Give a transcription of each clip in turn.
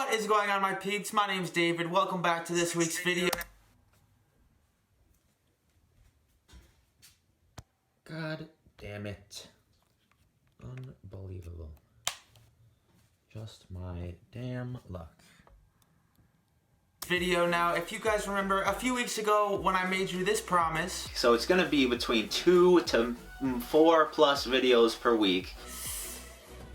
What is going on, my peeps? My name's David. Welcome back to this week's video. God damn it. Unbelievable. Just my damn luck. Video now, if you guys remember a few weeks ago when I made you this promise. So it's gonna be between 2 to 4 plus videos per week.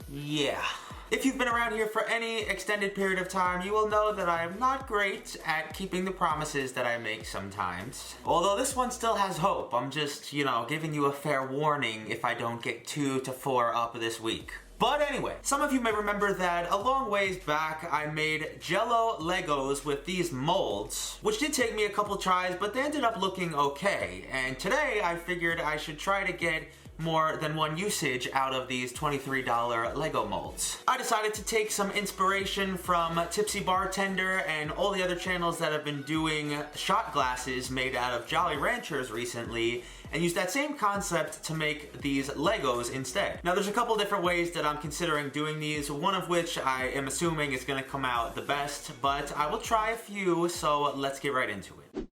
Yeah. If you've been around here for any extended period of time, you will know that I am not great at keeping the promises that I make sometimes. Although this one still has hope. I'm just, giving you a fair warning if I don't get 2 to 4 up this week. But anyway, some of you may remember that a long ways back I made Jello Legos with these molds, which did take me a couple tries, but they ended up looking okay. And today I figured I should try to get more than one usage out of these $23 Lego molds. I decided to take some inspiration from Tipsy Bartender and all the other channels that have been doing shot glasses made out of Jolly Ranchers recently, and use that same concept to make these Legos instead. Now there's a couple different ways that I'm considering doing these, one of which I am assuming is going to come out the best, but I will try a few, so let's get right into it.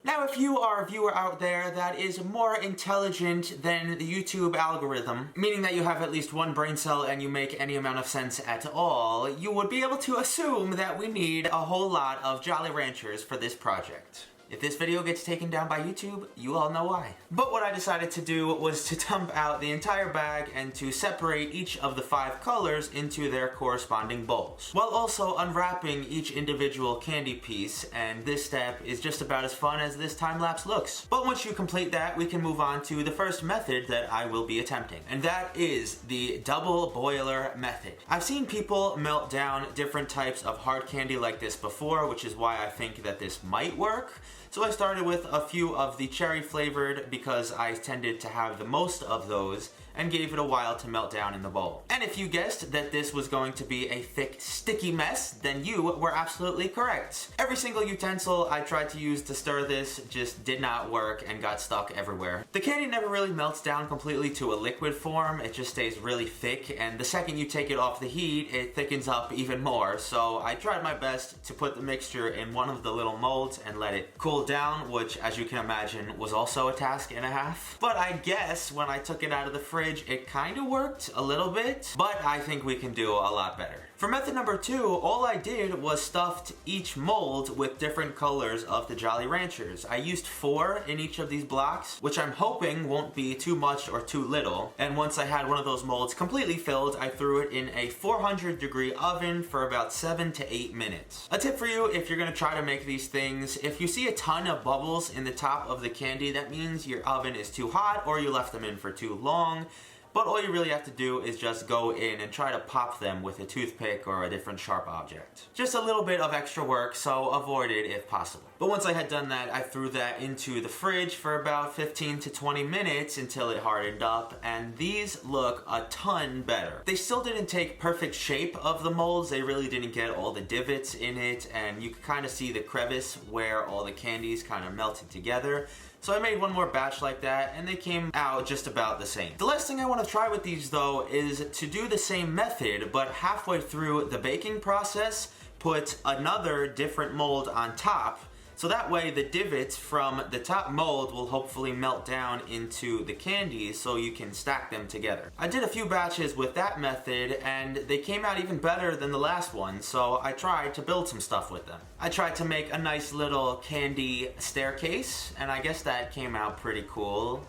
Now, if you are a viewer out there that is more intelligent than the YouTube algorithm, meaning that you have at least one brain cell and you make any amount of sense at all, you would be able to assume that we need a whole lot of Jolly Ranchers for this project. If this video gets taken down by YouTube, you all know why. But what I decided to do was to dump out the entire bag and to separate each of the 5 colors into their corresponding bowls, while also unwrapping each individual candy piece, and this step is just about as fun as this time-lapse looks. But once you complete that, we can move on to the first method that I will be attempting, and that is the double boiler method. I've seen people melt down different types of hard candy like this before, which is why I think that this might work. So I started with a few of the cherry flavored because I tended to have the most of those, and gave it a while to melt down in the bowl. And if you guessed that this was going to be a thick, sticky mess, then you were absolutely correct. Every single utensil I tried to use to stir this just did not work and got stuck everywhere. The candy never really melts down completely to a liquid form, it just stays really thick, and the second you take it off the heat, it thickens up even more. So I tried my best to put the mixture in one of the little molds and let it cool down, which, as you can imagine, was also a task and a half. But I guess when I took it out of the fridge, it kind of worked a little bit, but I think we can do a lot better. For method number 2, all I did was stuffed each mold with different colors of the Jolly Ranchers. I used 4 in each of these blocks, which I'm hoping won't be too much or too little. And once I had one of those molds completely filled, I threw it in a 400-degree oven for about 7 to 8 minutes. A tip for you if you're gonna try to make these things, if you see a ton of bubbles in the top of the candy, that means your oven is too hot or you left them in for too long. But all you really have to do is just go in and try to pop them with a toothpick or a different sharp object. Just a little bit of extra work, so avoid it if possible. But once I had done that, I threw that into the fridge for about 15 to 20 minutes until it hardened up, and these look a ton better. They still didn't take perfect shape of the molds, they really didn't get all the divots in it, and you could kind of see the crevice where all the candies kind of melted together. So I made one more batch like that, and they came out just about the same. The last thing I want to try with these, though, is to do the same method, but halfway through the baking process, put another different mold on top, so that way the divots from the top mold will hopefully melt down into the candies so you can stack them together. I did a few batches with that method and they came out even better than the last one, so I tried to build some stuff with them. I tried to make a nice little candy staircase, and I guess that came out pretty cool.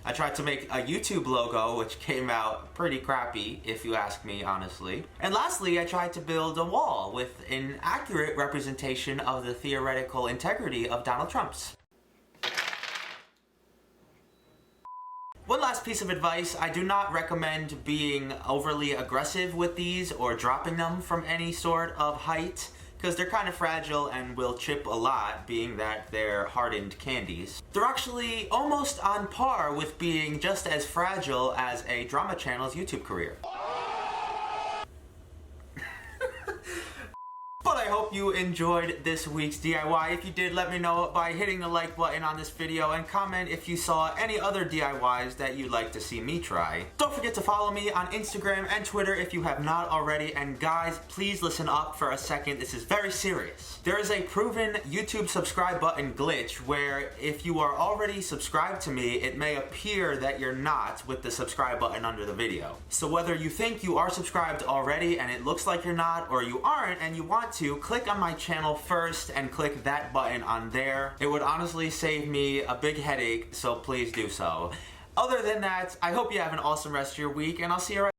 I tried to make a YouTube logo, which came out pretty crappy, if you ask me honestly. And lastly, I tried to build a wall with an accurate representation of the theoretical integrity of Donald Trump's. One last piece of advice, I do not recommend being overly aggressive with these or dropping them from any sort of height, because they're kind of fragile and will chip a lot, being that they're hardened candies. They're actually almost on par with being just as fragile as a drama channel's YouTube career. But I hope you enjoyed this week's DIY. If you did, let me know by hitting the like button on this video and comment if you saw any other DIYs that you'd like to see me try. Don't forget to follow me on Instagram and Twitter if you have not already. And guys, please listen up for a second. This is very serious. There is a proven YouTube subscribe button glitch where if you are already subscribed to me, it may appear that you're not with the subscribe button under the video. So whether you think you are subscribed already and it looks like you're not, or you aren't and you want to, click on my channel first and click that button on there. It would honestly save me a big headache, so please do so. Other than that, I hope you have an awesome rest of your week, and I'll see you right